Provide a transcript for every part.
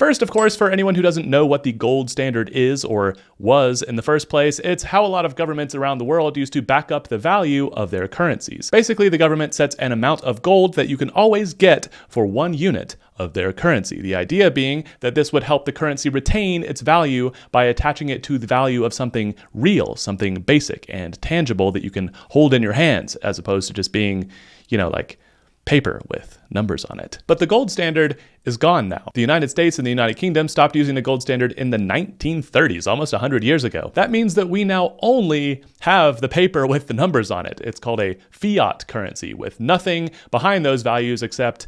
First, of course, for anyone who doesn't know what the gold standard is or was in the first place, it's how a lot of governments around the world used to back up the value of their currencies. Basically, the government sets an amount of gold that you can always get for 1 unit of their currency. The idea being that this would help the currency retain its value by attaching it to the value of something real, something basic and tangible that you can hold in your hands, as opposed to just being, like paper with numbers on it. But the gold standard is gone now. The United States and the United Kingdom stopped using the gold standard in the 1930s, almost 100 years ago. That means that we now only have the paper with the numbers on it. It's called a fiat currency with nothing behind those values except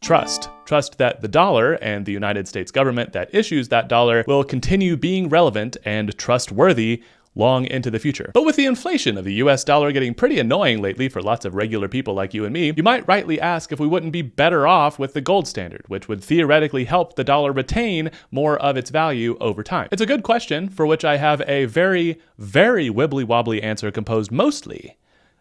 trust. Trust that the dollar and the United States government that issues that dollar will continue being relevant and trustworthy long into the future. But with the inflation of the US dollar getting pretty annoying lately for lots of regular people like you and me, you might rightly ask if we wouldn't be better off with the gold standard, which would theoretically help the dollar retain more of its value over time. It's a good question for which I have a very, very wibbly-wobbly answer composed mostly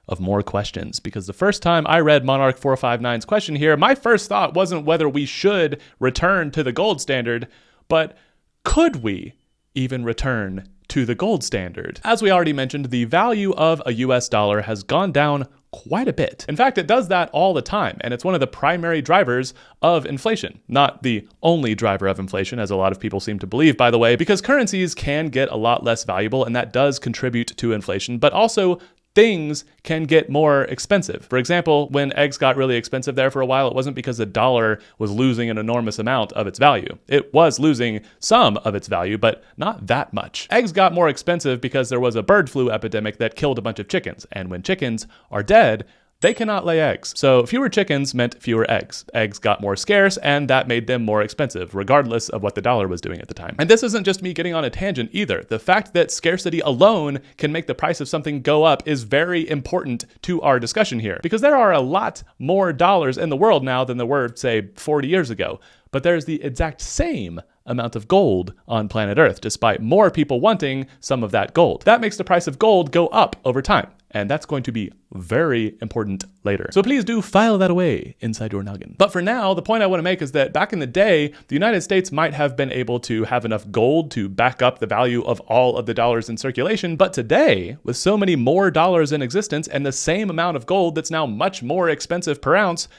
of more questions, because the first time I read Monarch 459's question here, my first thought wasn't whether we should return to the gold standard, but could we even return to the gold standard? As we already mentioned, the value of a US dollar has gone down quite a bit. In fact, it does that all the time, and it's one of the primary drivers of inflation. Not the only driver of inflation, as a lot of people seem to believe, by the way, because currencies can get a lot less valuable, and that does contribute to inflation, but also things can get more expensive. For example, when eggs got really expensive there for a while, it wasn't because the dollar was losing an enormous amount of its value. It was losing some of its value, but not that much. Eggs got more expensive because there was a bird flu epidemic that killed a bunch of chickens. And when chickens are dead, they cannot lay eggs. So fewer chickens meant fewer eggs. Eggs got more scarce, and that made them more expensive, regardless of what the dollar was doing at the time. And this isn't just me getting on a tangent either. The fact that scarcity alone can make the price of something go up is very important to our discussion here, because there are a lot more dollars in the world now than there were, say, 40 years ago. But there's the exact same amount of gold on planet Earth, despite more people wanting some of that gold. That makes the price of gold go up over time. And that's going to be very important later. So please do file that away inside your noggin. But for now, the point I want to make is that back in the day, the United States might have been able to have enough gold to back up the value of all of the dollars in circulation. But today, with so many more dollars in existence and the same amount of gold that's now much more expensive per ounce,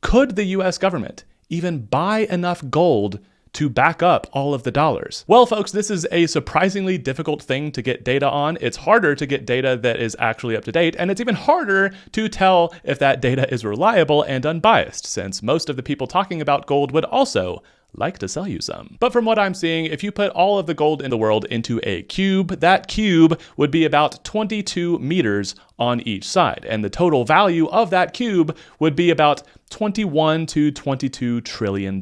could the US government even buy enough gold to back up all of the dollars? Well, folks, this is a surprisingly difficult thing to get data on. It's harder to get data that is actually up to date, and it's even harder to tell if that data is reliable and unbiased, since most of the people talking about gold would also like to sell you some. But from what I'm seeing, if you put all of the gold in the world into a cube, that cube would be about 22 meters on each side. And the total value of that cube would be about $21 to $22 trillion,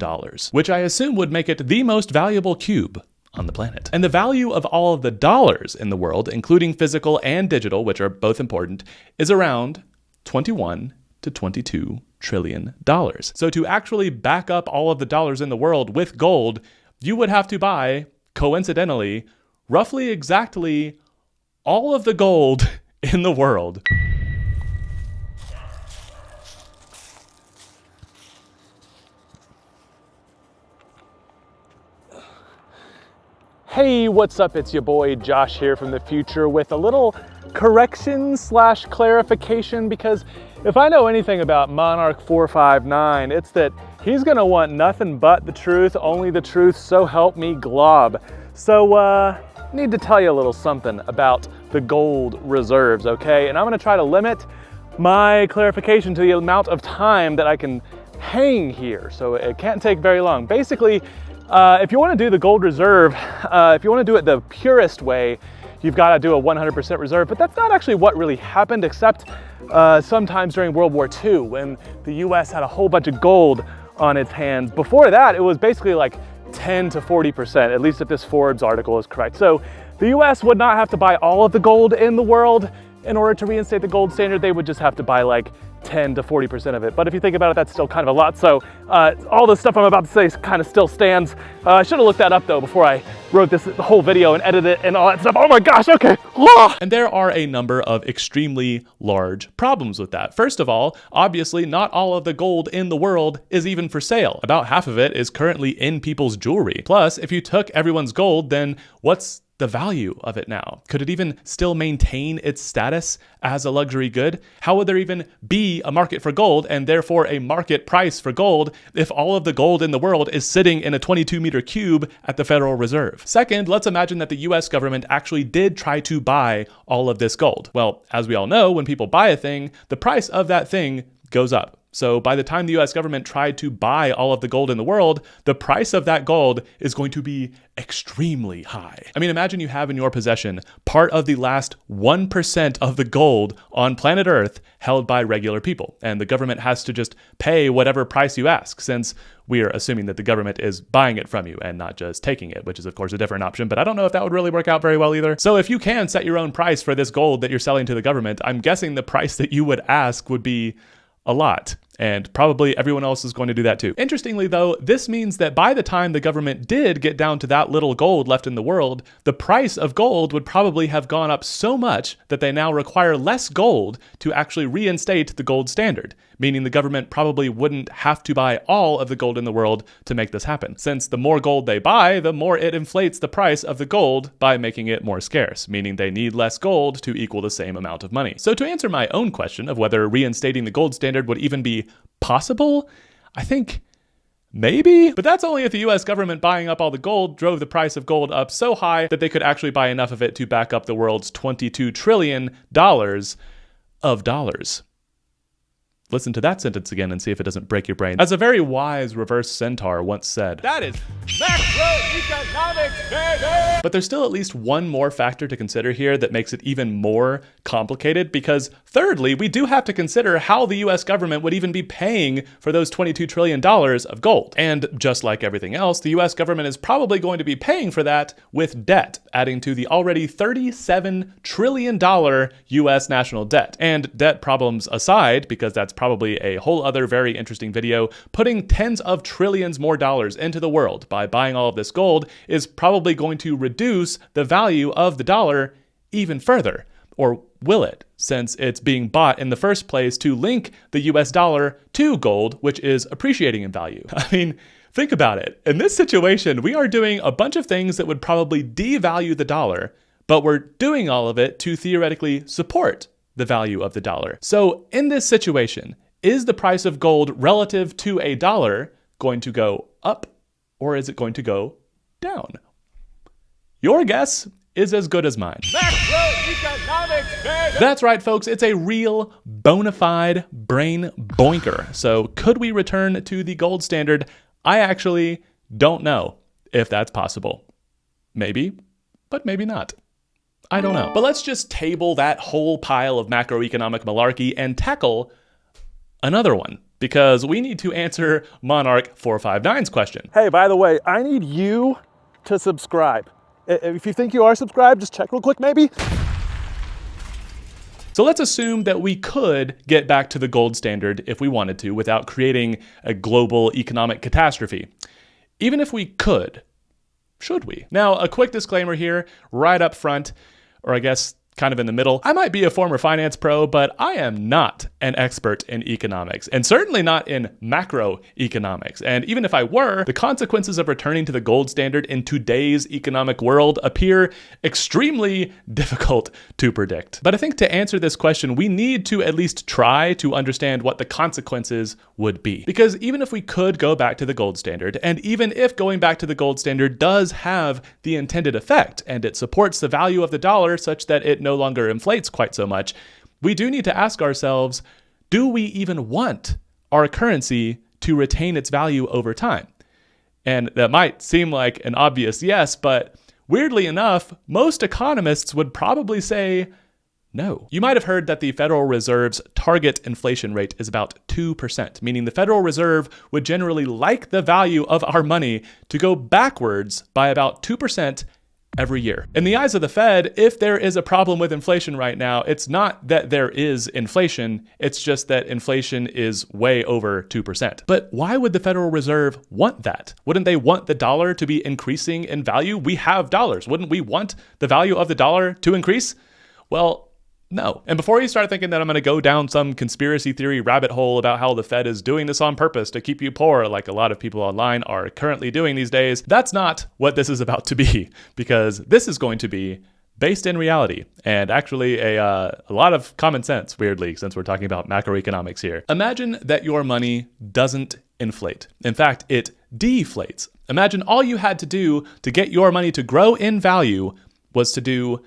which I assume would make it the most valuable cube on the planet. And the value of all of the dollars in the world, including physical and digital, which are both important, is around 21 to 22 trillion dollars. So to actually back up all of the dollars in the world with gold, you would have to buy, coincidentally, roughly exactly all of the gold in the world. Hey, what's up? It's your boy Josh here from the future with a little correction / clarification, because if I know anything about Monarch 459, it's that he's gonna want nothing but the truth, only the truth, so help me glob. So need to tell you a little something about the gold reserves, okay? And I'm gonna try to limit my clarification to the amount of time that I can hang here, so it can't take very long. Basically, if you want to do the gold reserve, if you want to do it the purest way, you've got to do a 100% reserve, but that's not actually what really happened, except sometimes during World War II, when the US had a whole bunch of gold on its hands. Before that, it was basically like 10 to 40%, at least if this Forbes article is correct. So the US would not have to buy all of the gold in the world. in order to reinstate the gold standard, they would just have to buy like 10 to 40% of it. But if you think about it, that's still kind of a lot. So all the stuff I'm about to say kind of still stands. I should have looked that up though before I wrote this whole video and edited it and all that stuff. Oh my gosh, okay. And there are a number of extremely large problems with that. First of all, obviously not all of the gold in the world is even for sale. About half of it is currently in people's jewelry. Plus, if you took everyone's gold, then what's the value of it now? Could it even still maintain its status as a luxury good? How would there even be a market for gold and therefore a market price for gold if all of the gold in the world is sitting in a 22-meter cube at the Federal Reserve? Second, let's imagine that the US government actually did try to buy all of this gold. Well, as we all know, when people buy a thing, the price of that thing goes up. So by the time the US government tried to buy all of the gold in the world, the price of that gold is going to be extremely high. I mean, imagine you have in your possession part of the last 1% of the gold on planet Earth held by regular people, and the government has to just pay whatever price you ask, since we are assuming that the government is buying it from you and not just taking it, which is of course a different option, but I don't know if that would really work out very well either. So if you can set your own price for this gold that you're selling to the government, I'm guessing the price that you would ask would be a lot. And probably everyone else is going to do that too. Interestingly though, this means that by the time the government did get down to that little gold left in the world, the price of gold would probably have gone up so much that they now require less gold to actually reinstate the gold standard, meaning the government probably wouldn't have to buy all of the gold in the world to make this happen. Since the more gold they buy, the more it inflates the price of the gold by making it more scarce, meaning they need less gold to equal the same amount of money. So to answer my own question of whether reinstating the gold standard would even be possible, I think maybe, but that's only if the US government buying up all the gold drove the price of gold up so high that they could actually buy enough of it to back up the world's $22 trillion of dollars. Listen to that sentence again and see if it doesn't break your brain. As a very wise reverse centaur once said, That is macroeconomics, baby! But there's still at least one more factor to consider here that makes it even more complicated, because thirdly, we do have to consider how the US government would even be paying for those $22 trillion of gold. And just like everything else, the US government is probably going to be paying for that with debt, adding to the already $37 trillion US national debt. And debt problems aside, because that's probably a whole other very interesting video, putting tens of trillions more dollars into the world by buying all of this gold is probably going to reduce the value of the dollar even further. Or will it, since it's being bought in the first place to link the US dollar to gold, which is appreciating in value? I mean, think about it. In this situation, we are doing a bunch of things that would probably devalue the dollar, but we're doing all of it to theoretically support the value of the dollar. So in this situation, is the price of gold relative to a dollar going to go up, or is it going to go down? Your guess is as good as mine. Macroeconomics, baby! That's right, folks. It's a real bona fide brain boinker. So could we return to the gold standard? I actually don't know if that's possible. Maybe, but maybe not. I don't know. But let's just table that whole pile of macroeconomic malarkey and tackle another one, because we need to answer Monarch 459's question. Hey, by the way, I need you to subscribe. If you think you are subscribed, just check real quick, maybe. So let's assume that we could get back to the gold standard if we wanted to without creating a global economic catastrophe. Even if we could, should we? Now, a quick disclaimer here, right up front, or I guess kind of in the middle. I might be a former finance pro, but I am not an expert in economics, and certainly not in macroeconomics. And even if I were, the consequences of returning to the gold standard in today's economic world appear extremely difficult to predict. But I think to answer this question, we need to at least try to understand what the consequences would be. Because even if we could go back to the gold standard, and even if going back to the gold standard does have the intended effect, and it supports the value of the dollar such that it no longer inflates quite so much, we do need to ask ourselves, do we even want our currency to retain its value over time? And that might seem like an obvious yes, but weirdly enough, most economists would probably say no. You might have heard that the Federal Reserve's target inflation rate is about 2%, meaning the Federal Reserve would generally like the value of our money to go backwards by about 2% every year. In the eyes of the Fed, if there is a problem with inflation right now, it's not that there is inflation, it's just that inflation is way over 2%. But why would the Federal Reserve want that? Wouldn't they want the dollar to be increasing in value? We have dollars. Wouldn't we want the value of the dollar to increase? Well, no. And before you start thinking that I'm going to go down some conspiracy theory rabbit hole about how the Fed is doing this on purpose to keep you poor, like a lot of people online are currently doing these days, that's not what this is about to be, because this is going to be based in reality and actually a lot of common sense, weirdly, since we're talking about macroeconomics here. Imagine that your money doesn't inflate. In fact, it deflates. Imagine all you had to do to get your money to grow in value was to do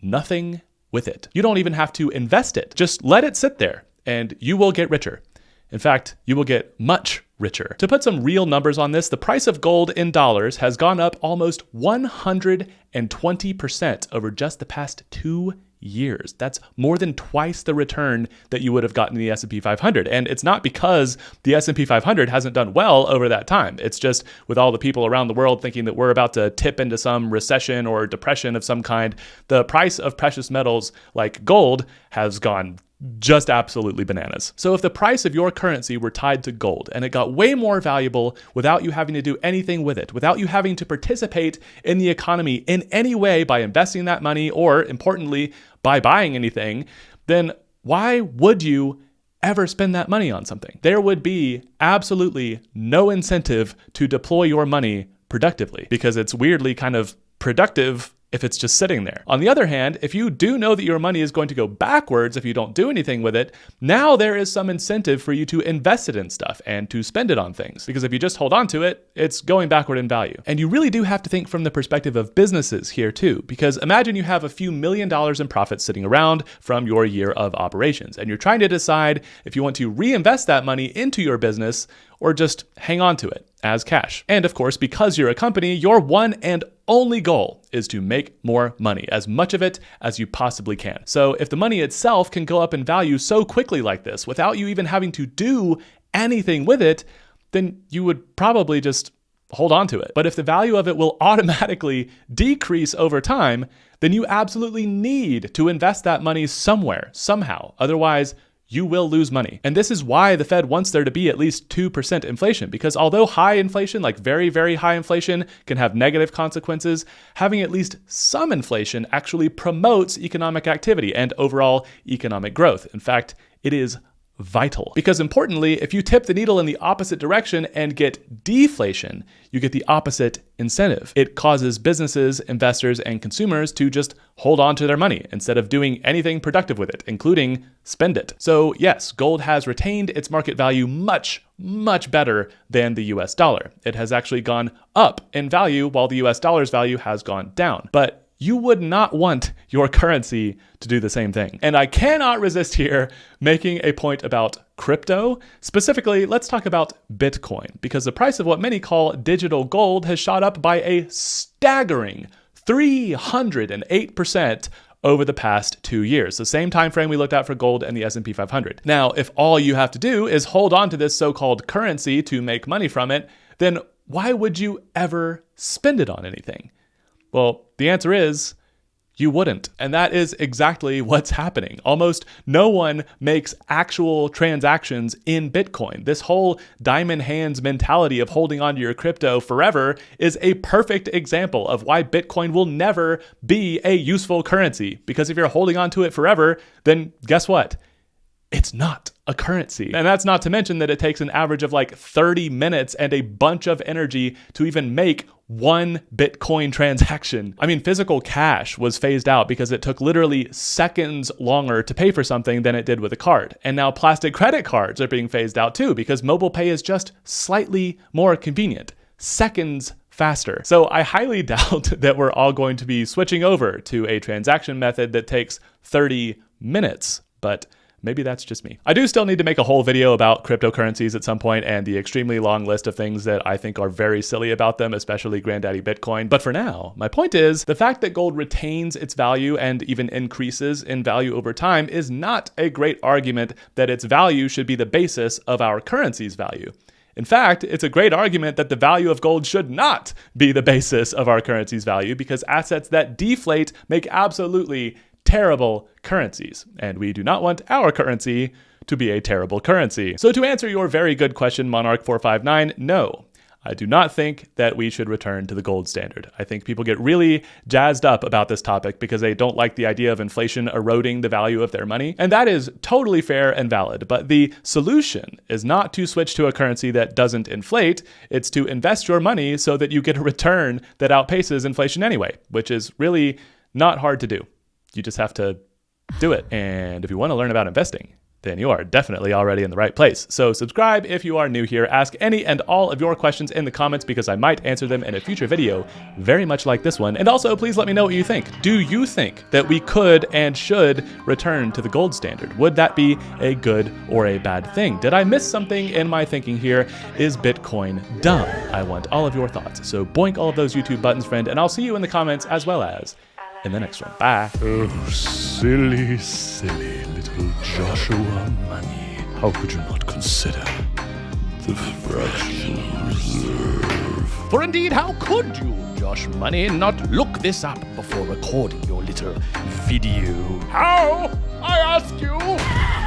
nothing with it. You don't even have to invest it. Just let it sit there and you will get richer. In fact, you will get much richer. To put some real numbers on this, the price of gold in dollars has gone up almost 120% over just the past 2 years. That's more than twice the return that you would have gotten in the S&P 500. And it's not because the S&P 500 hasn't done well over that time. It's just with all the people around the world thinking that we're about to tip into some recession or depression of some kind, the price of precious metals like gold has gone just absolutely bananas. So if the price of your currency were tied to gold and it got way more valuable without you having to do anything with it, without you having to participate in the economy in any way by investing that money or, importantly, by buying anything, then why would you ever spend that money on something? There would be absolutely no incentive to deploy your money productively because it's weirdly kind of productive if it's just sitting there. On the other hand, if you do know that your money is going to go backwards if you don't do anything with it, now there is some incentive for you to invest it in stuff and to spend it on things. Because if you just hold on to it, it's going backward in value. And you really do have to think from the perspective of businesses here too, because imagine you have a few $1 million in profits sitting around from your year of operations, and you're trying to decide if you want to reinvest that money into your business or just hang on to it as cash. And of course, because you're a company, your one and only goal is to make more money, as much of it as you possibly can. So if the money itself can go up in value so quickly like this without you even having to do anything with it, then you would probably just hold on to it. But if the value of it will automatically decrease over time, then you absolutely need to invest that money somewhere, somehow. Otherwise, you will lose money. And this is why the Fed wants there to be at least 2% inflation, because although high inflation, like very, very high inflation, can have negative consequences, having at least some inflation actually promotes economic activity and overall economic growth. In fact, it is vital. Because importantly, if you tip the needle in the opposite direction and get deflation, you get the opposite incentive. It causes businesses, investors, and consumers to just hold on to their money instead of doing anything productive with it, including spend it. So yes, gold has retained its market value much, much better than the US dollar. It has actually gone up in value while the US dollar's value has gone down. But you would not want your currency to do the same thing. And I cannot resist here making a point about crypto. Specifically, let's talk about Bitcoin, because the price of what many call digital gold has shot up by a staggering 308% over the past 2 years, the same time frame we looked at for gold and the S&P 500. Now, if all you have to do is hold on to this so-called currency to make money from it, then why would you ever spend it on anything? Well, the answer is you wouldn't. And that is exactly what's happening. Almost no one makes actual transactions in Bitcoin. This whole diamond hands mentality of holding onto your crypto forever is a perfect example of why Bitcoin will never be a useful currency. Because if you're holding onto it forever, then guess what? It's not a currency. And that's not to mention that it takes an average of like 30 minutes and a bunch of energy to even make one Bitcoin transaction. I mean, physical cash was phased out because it took literally seconds longer to pay for something than it did with a card. And now plastic credit cards are being phased out too because mobile pay is just slightly more convenient. Seconds faster. So I highly doubt that we're all going to be switching over to a transaction method that takes 30 minutes, but maybe that's just me. I do still need to make a whole video about cryptocurrencies at some point and the extremely long list of things that I think are very silly about them, especially Granddaddy Bitcoin. But for now, my point is the fact that gold retains its value and even increases in value over time is not a great argument that its value should be the basis of our currency's value. In fact, it's a great argument that the value of gold should not be the basis of our currency's value because assets that deflate make absolutely terrible currencies. And we do not want our currency to be a terrible currency. So to answer your very good question, Monarch 459, no. I do not think that we should return to the gold standard. I think people get really jazzed up about this topic because they don't like the idea of inflation eroding the value of their money. And that is totally fair and valid. But the solution is not to switch to a currency that doesn't inflate. It's to invest your money so that you get a return that outpaces inflation anyway, which is really not hard to do. You just have to do it. And if you want to learn about investing, then you are definitely already in the right place. So subscribe if you are new here. Ask any and all of your questions in the comments because I might answer them in a future video, very much like this one. And also, please let me know what you think. Do you think that we could and should return to the gold standard? Would that be a good or a bad thing? Did I miss something in my thinking here? Is Bitcoin dumb? I want all of your thoughts. So boink all of those YouTube buttons, friend, and I'll see you in the comments as well as in the next one. Bye. Oh, silly, silly little Joshua Money. How could you not consider the fractional reserve? For indeed, how could you, Josh Money, not look this up before recording your little video? How? I ask you!